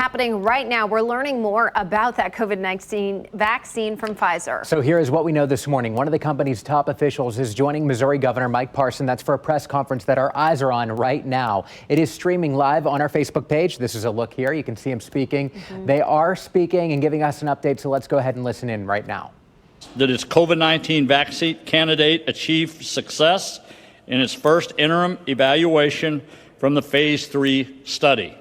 happening right now. We're learning more about that COVID-19 vaccine from Pfizer. So here is what we know this morning. One of the company's top officials is joining Missouri Governor Mike Parson. That's for a press conference that our eyes are on right now. It is streaming live on our Facebook page. This is a look here. You can see him speaking. They are speaking and giving us an update. So let's go ahead and listen in right now. That its COVID-19 vaccine candidate achieved success in its first interim evaluation from the phase 3 study.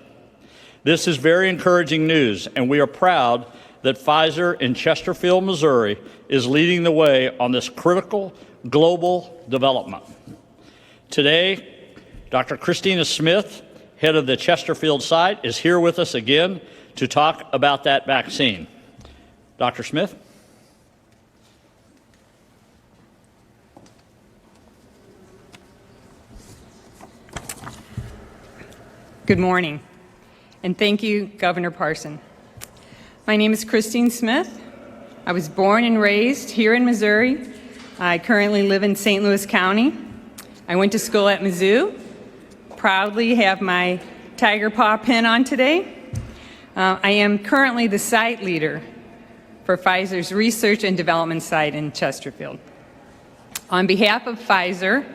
This is very encouraging news, and we are proud that Pfizer in Chesterfield, Missouri, is leading the way on this critical global development. Today, Dr. Christina Smith, head of the Chesterfield site, is here with us again to talk about that vaccine. Dr. Smith? Good morning, and thank you, Governor Parson. My name is Christine Smith. I was born and raised here in Missouri. I currently live in St. Louis County. I went to school at Mizzou. Proudly have my tiger paw pin on today. I am currently the site leader for Pfizer's research and development site in Chesterfield. On behalf of Pfizer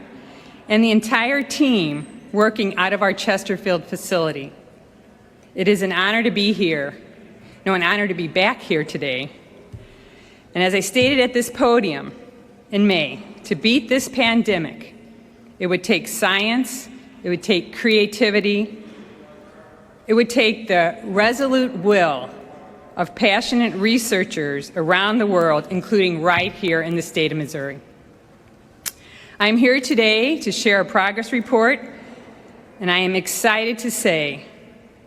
and the entire team working out of our Chesterfield facility, it is an honor to be here, an honor to be back here today. And as I stated at this podium in May, to beat this pandemic, it would take science, it would take creativity, it would take the resolute will of passionate researchers around the world, including right here in the state of Missouri. I'm here today to share a progress report, and I am excited to say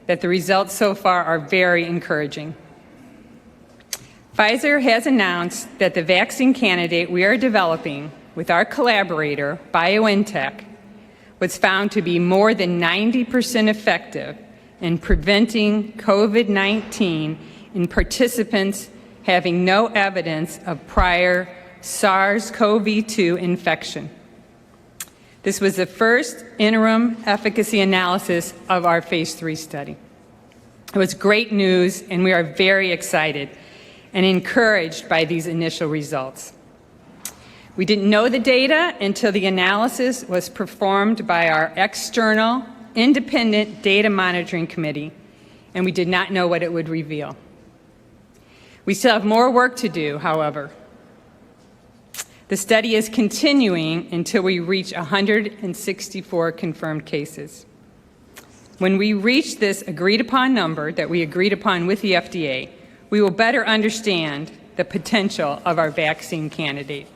that the results so far are very encouraging. Pfizer has announced that the vaccine candidate we are developing with our collaborator, BioNTech, was found to be more than 90% effective in preventing COVID-19 in participants having no evidence of prior SARS-CoV-2 infection. This was the first interim efficacy analysis of our phase 3 study. It was great news, and we are very excited and encouraged by these initial results. We didn't know the data until the analysis was performed by our external, independent data monitoring committee, and we did not know what it would reveal. We still have more work to do, however. The study is continuing until we reach 164 confirmed cases. When we reach this agreed-upon number that we agreed upon with the FDA, we will better understand the potential of our vaccine candidate.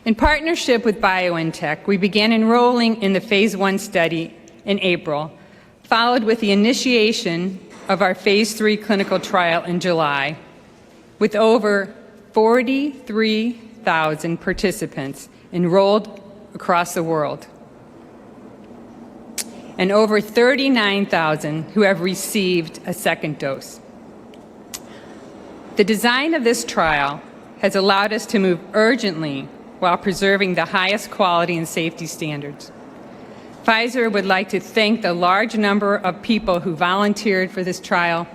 In partnership with BioNTech, we began enrolling in the phase 1 study in April, followed with the initiation of our phase 3 clinical trial in July, with over 43,000 participants enrolled across the world, and over 39,000 who have received a second dose. The design of this trial has allowed us to move urgently while preserving the highest quality and safety standards. Pfizer would like to thank the large number of people who volunteered for this trial,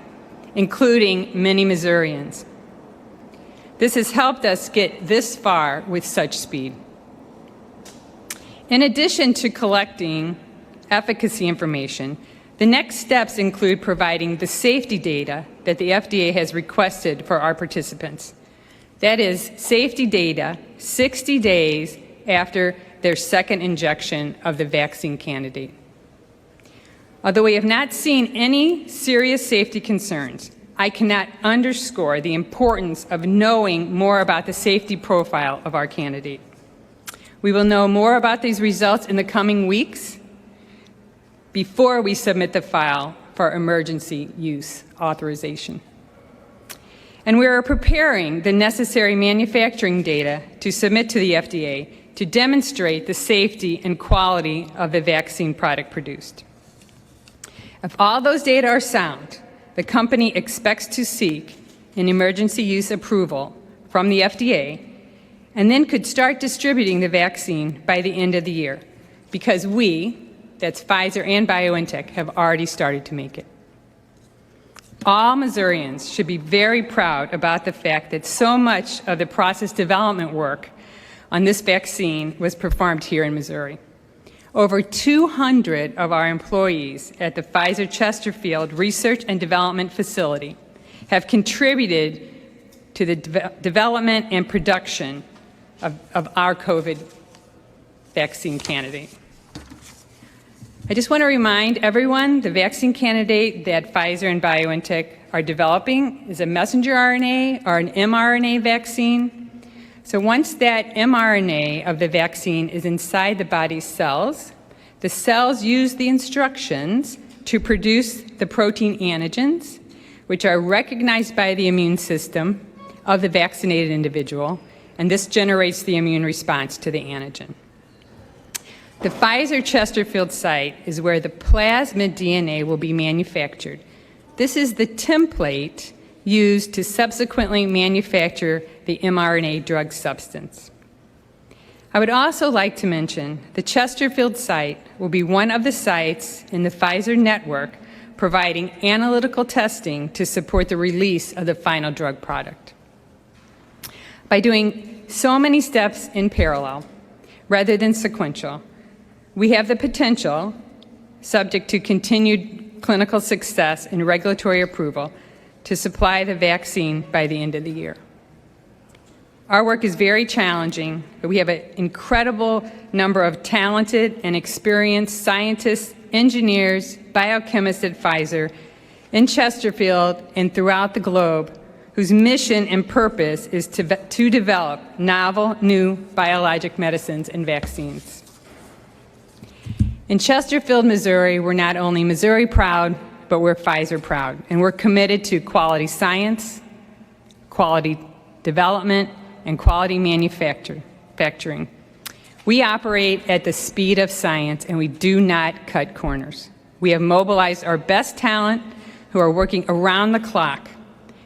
including many Missourians. This has helped us get this far with such speed. In addition to collecting efficacy information, the next steps include providing the safety data that the FDA has requested for our participants. That is, safety data 60 days after their second injection of the vaccine candidate. Although we have not seen any serious safety concerns, I cannot underscore the importance of knowing more about the safety profile of our candidate. We will know more about these results in the coming weeks before we submit the file for emergency use authorization. And we are preparing the necessary manufacturing data to submit to the FDA to demonstrate the safety and quality of the vaccine product produced. If all those data are sound, the company expects to seek an emergency use approval from the FDA and then could start distributing the vaccine by the end of the year, because we, that's Pfizer and BioNTech, have already started to make it. All Missourians should be very proud about the fact that so much of the process development work on this vaccine was performed here in Missouri. Over 200 of our employees at the Pfizer Chesterfield Research and Development Facility have contributed to the development and production of our COVID vaccine candidate. I just want to remind everyone the vaccine candidate that Pfizer and BioNTech are developing is a messenger RNA or an mRNA vaccine. So once that mRNA of the vaccine is inside the body's cells, the cells use the instructions to produce the protein antigens, which are recognized by the immune system of the vaccinated individual, and this generates the immune response to the antigen. The Pfizer Chesterfield site is where the plasmid DNA will be manufactured. This is the template used to subsequently manufacture the mRNA drug substance. I would also like to mention the Chesterfield site will be one of the sites in the Pfizer network providing analytical testing to support the release of the final drug product. By doing so many steps in parallel rather than sequential, we have the potential, subject to continued clinical success and regulatory approval, to supply the vaccine by the end of the year. Our work is very challenging, but we have an incredible number of talented and experienced scientists, engineers, biochemists at Pfizer, in Chesterfield and throughout the globe, whose mission and purpose is to develop novel, new biologic medicines and vaccines. In Chesterfield, Missouri, we're not only Missouri proud, but we're Pfizer proud, and we're committed to quality science, quality development, and quality manufacturing. We operate at the speed of science, and we do not cut corners. We have mobilized our best talent who are working around the clock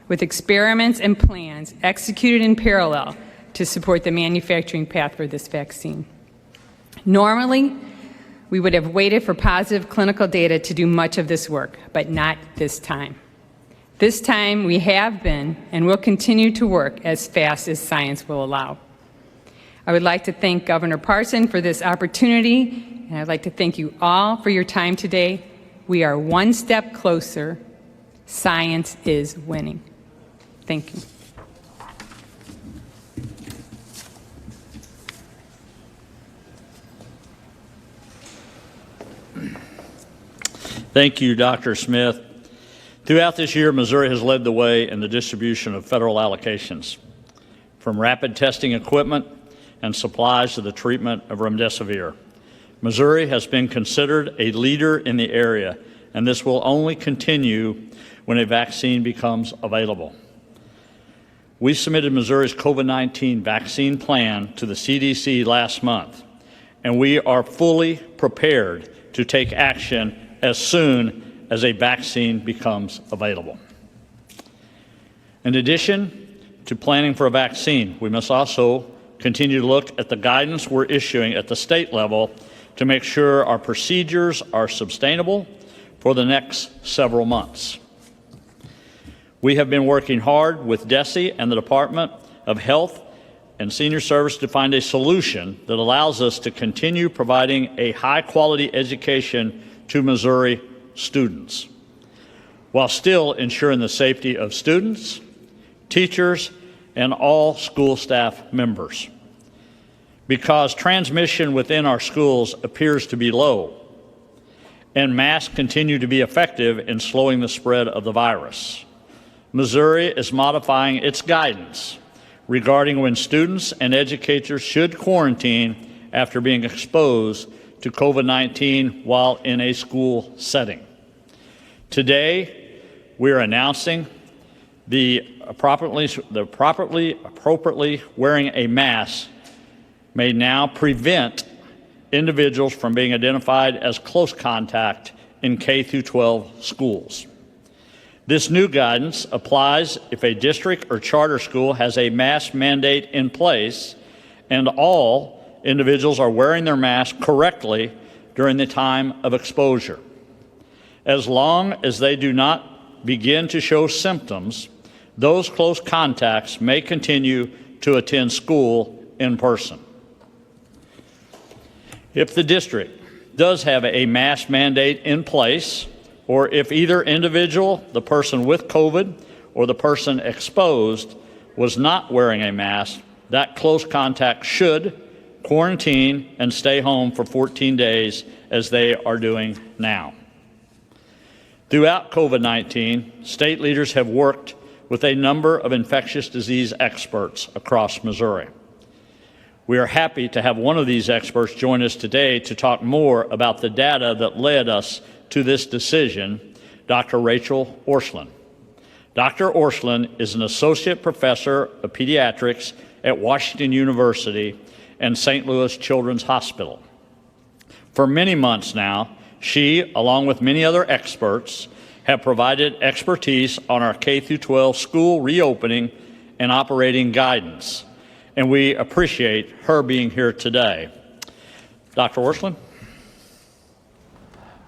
with experiments and plans executed in parallel to support the manufacturing path for this vaccine. Normally, we would have waited for positive clinical data to do much of this work, but not this time. This time, we have been and will continue to work as fast as science will allow. I would like to thank Governor Parson for this opportunity, and I'd like to thank you all for your time today. We are one step closer. Science is winning. Thank you. Thank you, Dr. Smith. Throughout this year, Missouri has led the way in the distribution of federal allocations, from rapid testing equipment and supplies to the treatment of remdesivir. Missouri has been considered a leader in the area, and this will only continue when a vaccine becomes available. We submitted Missouri's COVID-19 vaccine plan to the CDC last month, and we are fully prepared to take action as soon as a vaccine becomes available. In addition to planning for a vaccine, we must also continue to look at the guidance we're issuing at the state level to make sure our procedures are sustainable for the next several months. We have been working hard with DESE and the Department of Health and Senior Services to find a solution that allows us to continue providing a high-quality education to Missouri students, while still ensuring the safety of students, teachers, and all school staff members. Because transmission within our schools appears to be low, and masks continue to be effective in slowing the spread of the virus, Missouri is modifying its guidance regarding when students and educators should quarantine after being exposed to COVID-19 while in a school setting. Today, we are announcing the appropriately wearing a mask may now prevent individuals from being identified as close contact in K-12 schools. This new guidance applies if a district or charter school has a mask mandate in place and all individuals are wearing their mask correctly during the time of exposure. As long as they do not begin to show symptoms, those close contacts may continue to attend school in person. If the district does have a mask mandate in place, or if either individual, the person with COVID, or the person exposed was not wearing a mask, that close contact should quarantine and stay home for 14 days as they are doing now. Throughout COVID-19, state leaders have worked with a number of infectious disease experts across Missouri. We are happy to have one of these experts join us today to talk more about the data that led us to this decision, Dr. Rachel Orslin. Dr. Orslin is an associate professor of pediatrics at Washington University and St. Louis Children's Hospital. For many months now, she, along with many other experts, have provided expertise on our K-12 school reopening and operating guidance, and we appreciate her being here today. Dr. Orslin?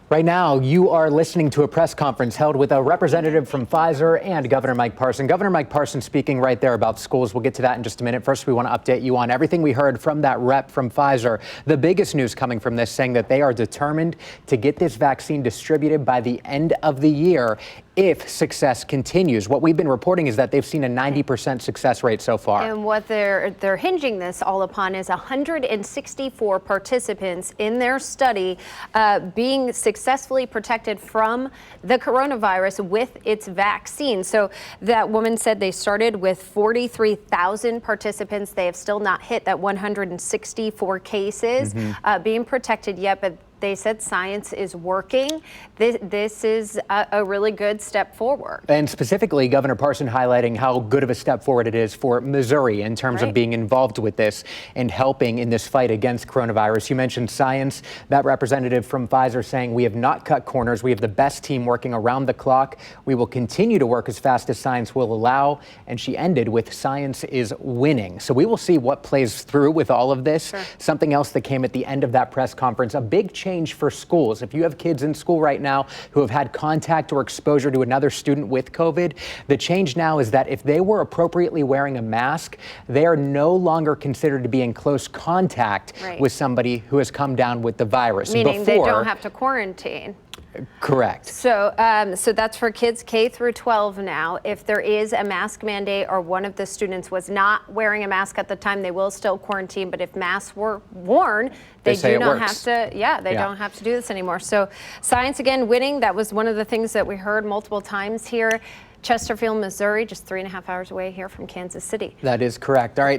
Right now, you are listening to a press conference held with a representative from Pfizer and Governor Mike Parson. Governor Mike Parson speaking right there about schools. We'll get to that in just a minute. First, we want to update you on everything we heard from that rep from Pfizer. The biggest news coming from this, saying that they are determined to get this vaccine distributed by the end of the year if success continues. What we've been reporting is that they've seen a 90% success rate so far. And what they're hinging this all upon is 164 participants in their study being successfully protected from the coronavirus with its vaccine. So that woman said they started with 43,000 participants. They have still not hit that 164 cases being protected yet, but they said science is working. This is a really good step forward. And specifically, Governor Parson highlighting how good of a step forward it is for Missouri in terms of being involved with this and helping in this fight against coronavirus. You mentioned science. That representative from Pfizer saying we have not cut corners. We have the best team working around the clock. We will continue to work as fast as science will allow. And she ended with science is winning. So we will see what plays through with all of this. Something else that came at the end of that press conference, a big change for schools. If you have kids in school right now who have had contact or exposure to another student with COVID, the change now is that if they were appropriately wearing a mask, they are no longer considered to be in close contact with somebody who has come down with the virus. Meaning they don't have to quarantine. Correct. So that's for kids K through 12 now. If there is a mask mandate or one of the students was not wearing a mask at the time, they will still quarantine. But if masks were worn, they do not have to. They don't have to do this anymore. So science again winning. That was one of the things that we heard multiple times here. Chesterfield, Missouri, just 3.5 hours away here from Kansas City. That is correct. All right.